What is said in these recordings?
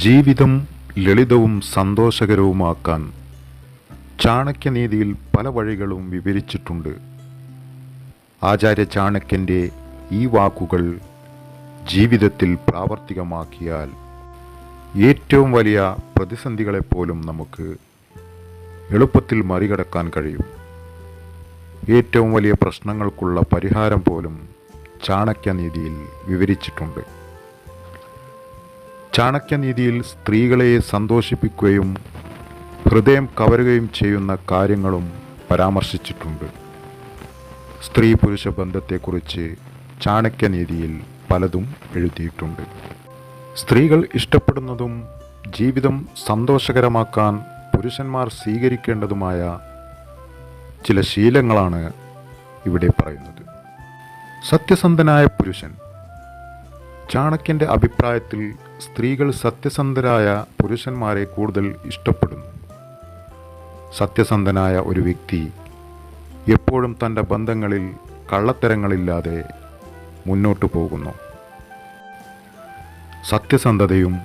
ജീവിതം ലളിതവും സന്തോഷകരവുമാക്കാൻ ചാണക്യനീതിയിൽ പല വഴികളും വിവരിച്ചിട്ടുണ്ട്. ആചാര്യ ചാണക്യൻ്റെ ഈ വാക്കുകൾ ജീവിതത്തിൽ പ്രാവർത്തികമാക്കിയാൽ ഏറ്റവും വലിയ പ്രതിസന്ധികളെപ്പോലും നമുക്ക് എളുപ്പത്തിൽ മറികടക്കാൻ കഴിയും. ഏറ്റവും വലിയ പ്രശ്നങ്ങൾക്കുള്ള പരിഹാരം പോലും ചാണക്യനീതിയിൽ വിവരിച്ചിട്ടുണ്ട്. ചാണക്യനീതിയിൽ സ്ത്രീകളെ സന്തോഷിപ്പിക്കുകയും ഹൃദയം കവരുകയും ചെയ്യുന്ന കാര്യങ്ങളും പരാമർശിച്ചിട്ടുണ്ട്. സ്ത്രീ പുരുഷ ബന്ധത്തെക്കുറിച്ച് ചാണക്യനീതിയിൽ പലതും എഴുതിയിട്ടുണ്ട്. സ്ത്രീകൾ ഇഷ്ടപ്പെടുന്നതും ജീവിതം സന്തോഷകരമാക്കാൻ പുരുഷന്മാർ സ്വീകരിക്കേണ്ടതുമായ ചില ശീലങ്ങളാണ് ഇവിടെ പറയുന്നത്. സത്യസന്ധനായ പുരുഷൻ. ചാണക്യൻ്റെ അഭിപ്രായത്തിൽ സ്ത്രീകൾ സത്യസന്ധരായ പുരുഷന്മാരെ കൂടുതൽ ഇഷ്ടപ്പെടുന്നു. സത്യസന്ധനായ ഒരു വ്യക്തി എപ്പോഴും തൻ്റെ ബന്ധങ്ങളിൽ കള്ളത്തരങ്ങളില്ലാതെ മുന്നോട്ടു പോകുന്നു. സത്യസന്ധതയും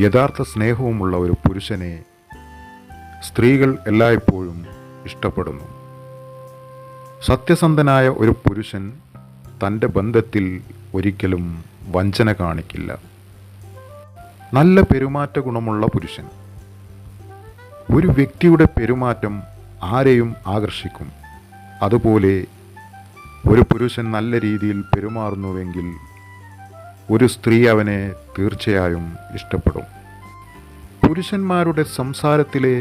യഥാർത്ഥ സ്നേഹവുമുള്ള ഒരു പുരുഷനെ സ്ത്രീകൾ എല്ലായ്പ്പോഴും ഇഷ്ടപ്പെടുന്നു. സത്യസന്ധനായ ഒരു പുരുഷൻ തൻ്റെ ബന്ധത്തിൽ ഒരിക്കലും വഞ്ചന കാണിക്കില്ല. നല്ല പെരുമാറ്റ ഗുണമുള്ള പുരുഷൻ. ഒരു വ്യക്തിയുടെ പെരുമാറ്റം ആരെയും ആകർഷിക്കും. അതുപോലെ ഒരു പുരുഷൻ നല്ല രീതിയിൽ പെരുമാറുന്നുവെങ്കിൽ ഒരു സ്ത്രീ അവനെ തീർച്ചയായും ഇഷ്ടപ്പെടും. പുരുഷന്മാരുടെ സംസാരത്തിലെ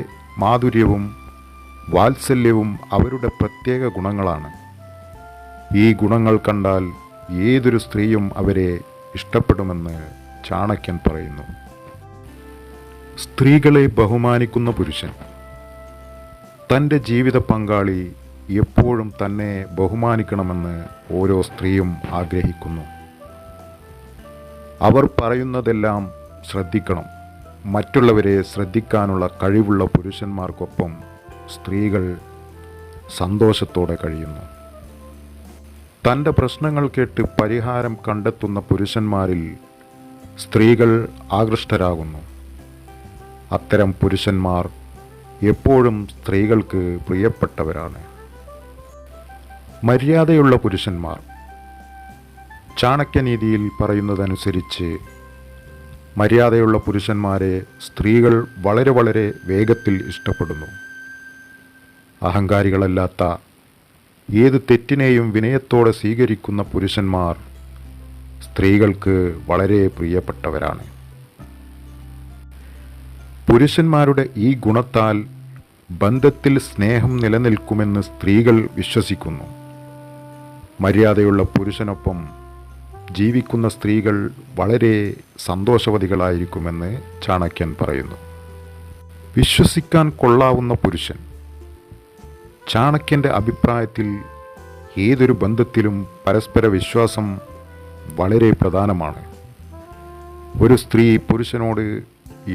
മാധുര്യവും വാത്സല്യവും അവരുടെ പ്രത്യേക ഗുണങ്ങളാണ്. ഈ ഗുണങ്ങൾ കണ്ടാൽ ഏതൊരു സ്ത്രീയും അവരെ ഇഷ്ടപ്പെടുമെന്ന് ചാണക്യൻ പറയുന്നു. സ്ത്രീകളെ ബഹുമാനിക്കുന്ന പുരുഷൻ. തൻ്റെ ജീവിത പങ്കാളി എപ്പോഴും തന്നെ ബഹുമാനിക്കണമെന്ന് ഓരോ സ്ത്രീയും ആഗ്രഹിക്കുന്നു. അവർ പറയുന്നതെല്ലാം ശ്രദ്ധിക്കണം. മറ്റുള്ളവരെ ശ്രദ്ധിക്കാനുള്ള കഴിവുള്ള പുരുഷന്മാർക്കൊപ്പം സ്ത്രീകൾ സന്തോഷത്തോടെ കഴിയുന്നു. തൻ്റെ പ്രശ്നങ്ങൾ കേട്ട് പരിഹാരം കണ്ടെത്തുന്ന പുരുഷന്മാരിൽ സ്ത്രീകൾ ആകൃഷ്ടരാകുന്നു. അത്തരം പുരുഷന്മാർ എപ്പോഴും സ്ത്രീകൾക്ക് പ്രിയപ്പെട്ടവരാണ്. മര്യാദയുള്ള പുരുഷന്മാർ. ചാണക്യനീതിയിൽ പറയുന്നതനുസരിച്ച് മര്യാദയുള്ള പുരുഷന്മാരെ സ്ത്രീകൾ വളരെ വളരെ വേഗത്തിൽ ഇഷ്ടപ്പെടുന്നു. അഹങ്കാരികളല്ലാത്ത ഏത് തെറ്റിനെയും വിനയത്തോടെ സ്വീകരിക്കുന്ന പുരുഷന്മാർ സ്ത്രീകൾക്ക് വളരെ പ്രിയപ്പെട്ടവരാണ്. പുരുഷന്മാരുടെ ഈ ഗുണത്താൽ ബന്ധത്തിൽ സ്നേഹം നിലനിൽക്കുമെന്ന് സ്ത്രീകൾ വിശ്വസിക്കുന്നു. മര്യാദയുള്ള പുരുഷനൊപ്പം ജീവിക്കുന്ന സ്ത്രീകൾ വളരെ സന്തോഷവതികളായിരിക്കുമെന്ന് ചാണക്യൻ പറയുന്നു. വിശ്വസിക്കാൻ കൊള്ളാവുന്ന പുരുഷൻ. ചാണക്യൻ്റെ അഭിപ്രായത്തിൽ ഏതൊരു ബന്ധത്തിലും പരസ്പര വിശ്വാസം വളരെ പ്രധാനമാണ്. ഒരു സ്ത്രീ പുരുഷനോട്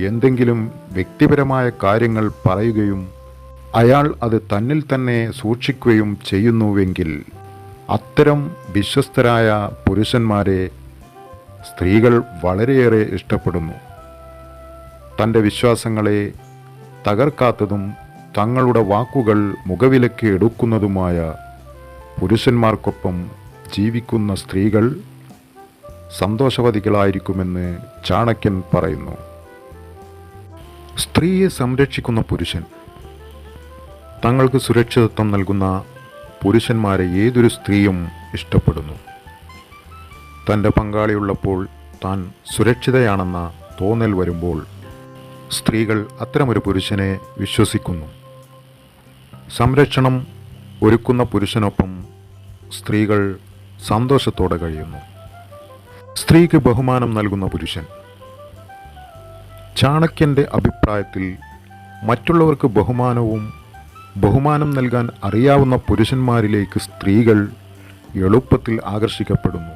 എന്തെങ്കിലും വ്യക്തിപരമായ കാര്യങ്ങൾ പറയുകയും അയാൾ അത് തന്നിൽ തന്നെ സൂക്ഷിക്കുകയും ചെയ്യുന്നുവെങ്കിൽ അത്തരം വിശ്വസ്തരായ പുരുഷന്മാരെ സ്ത്രീകൾ വളരെയേറെ ഇഷ്ടപ്പെടുന്നു. തൻ്റെ വിശ്വാസങ്ങളെ തകർക്കാത്തതും തങ്ങളുടെ വാക്കുകൾ മുഖവിലയ്ക്ക് എടുക്കുന്നതുമായ പുരുഷന്മാർക്കൊപ്പം ജീവിക്കുന്ന സ്ത്രീകൾ സന്തോഷവതികളായിരിക്കുമെന്ന് ചാണക്യൻ പറയുന്നു. സ്ത്രീയെ സംരക്ഷിക്കുന്ന പുരുഷൻ. തങ്ങൾക്ക് സുരക്ഷിതത്വം നൽകുന്ന പുരുഷന്മാരെ ഏതൊരു സ്ത്രീയും ഇഷ്ടപ്പെടുന്നു. തൻ്റെ പങ്കാളിയുള്ളപ്പോൾ താൻ സുരക്ഷിതയാണെന്ന തോന്നൽ വരുമ്പോൾ സ്ത്രീകൾ അത്തരമൊരു പുരുഷനെ വിശ്വസിക്കുന്നു. സംരക്ഷണം ഒരുക്കുന്ന പുരുഷനൊപ്പം സ്ത്രീകൾ സന്തോഷത്തോടെ കഴിയുന്നു. സ്ത്രീക്ക് ബഹുമാനം നൽകുന്ന പുരുഷൻ. ചാണക്യൻ്റെ അഭിപ്രായത്തിൽ മറ്റുള്ളവർക്ക് ബഹുമാനം നൽകാൻ അറിയാവുന്ന പുരുഷന്മാരിലേക്ക് സ്ത്രീകൾ എളുപ്പത്തിൽ ആകർഷിക്കപ്പെടുന്നു.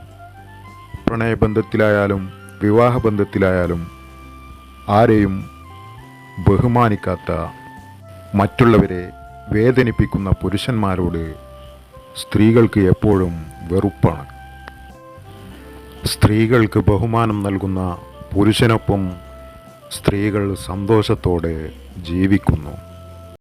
പ്രണയബന്ധത്തിലായാലും വിവാഹബന്ധത്തിലായാലും ആരെയും ബഹുമാനിക്കാത്ത, മറ്റുള്ളവരെ വേദനിപ്പിക്കുന്ന പുരുഷന്മാരോട് സ്ത്രീകൾക്ക് എപ്പോഴും വെറുപ്പാണ്. സ്ത്രീകൾക്ക് ബഹുമാനം നൽകുന്ന പുരുഷനൊപ്പം സ്ത്രീകൾ സന്തോഷത്തോടെ ജീവിക്കുന്നു.